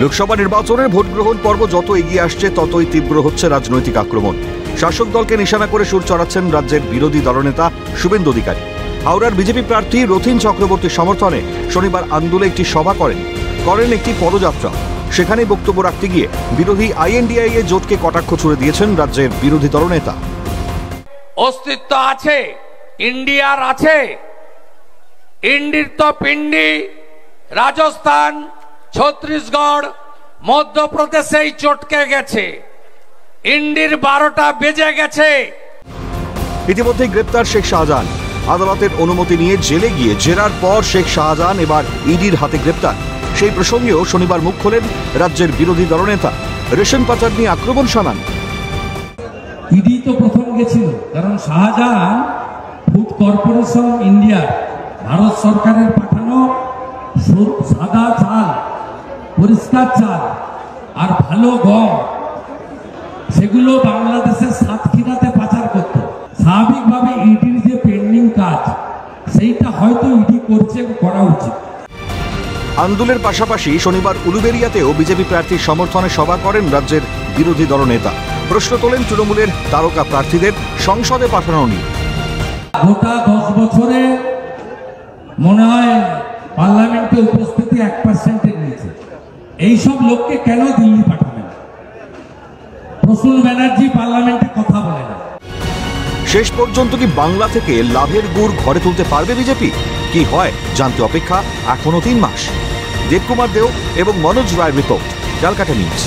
লোকসভা নির্বাচনের ভোট গ্রহণ পর্ব যত এগিয়ে আসছে ততই তীব্র হচ্ছে রাজনৈতিক আক্রমণ। শাসক দলকে নিশানা করে সুর চড়াচ্ছেন রাজ্যের বিরোধী দলনেতা শুভেন্দু অধিকারী। হাওড়ার বিজেপি প্রার্থী রথীন চক্রবর্তীর সমর্থনে শনিবার আন্দোলনে একটি সভা করেন একটি পদযাত্রা। সেখানে বক্তব্য রাখতে গিয়ে বিরোধী আইএনডিআইএ জোটকে কটাক্ষ ছুড়ে দিয়েছেন রাজ্যের বিরোধী দলনেতা। অস্তিত্ব আছে, ইন্ডিয়ার আছে, ইন্ডির তো পিন্ডি রাজস্থান, ছত্তিশগড়, মধ্যপ্রদেশেই চটকে গেছে, ইন্ডির 12টা বেজে গেছে। ইতিমধ্যেই গ্রেপ্তার শেখ শাহজাহান। আদালতের অনুমতি নিয়ে জেলে গিয়ে জেরার পর শেখ শাহজাহান এবার ইডির হাতে গ্রেপ্তার। সেই প্রসঙ্গেও শনিবার মুখ খোলেন রাজ্যের বিরোধী দলনেতা। রেশন পাচার নিয়ে আক্রমণ শানান। ইডি তো প্রথম গেছিল, কারণ শাহজাহান ফুড কর্পোরেশন ইন্ডিয়ার ভারত সরকারের পাঠানো সাদা চাল, পরিষ্কার চাল আর ভালো গম, সেগুলো বাংলাদেশের সাতক্ষীরাতে পাচার করত। স্বাভাবিকভাবে ইডির যে পেন্ডিং কাজ, সেইটা হয়তো ইডি করছে, করা উচিত। আন্দোলনের পাশাপাশি শনিবার উলুবেড়িয়াতেও বিজেপি প্রার্থীর সমর্থনে সভা করেন রাজ্যের বিরোধী দলনেতা। প্রশ্ন তোলেন তৃণমূলের তারকা প্রার্থীদের সংসদে পাঠানো নিয়ে। গোটা 10 বছরে মনে হয় পার্লামেন্টে উপস্থিতি 1%-এর নিচে। এইসব লোককে কেন দিল্লি পাঠাবেন? প্রসূন ব্যানার্জি পার্লামেন্টে কথা বলে না। শেষ পর্যন্ত কি বাংলা থেকে লাভের গুড় ঘরে তুলতে পারবে বিজেপি? কি হয় জানতে অপেক্ষা এখনো 3 মাস। দেবকুমার দেও এবং মনোজ রায়ের রিপোর্ট, ক্যালকাটা নিউজ।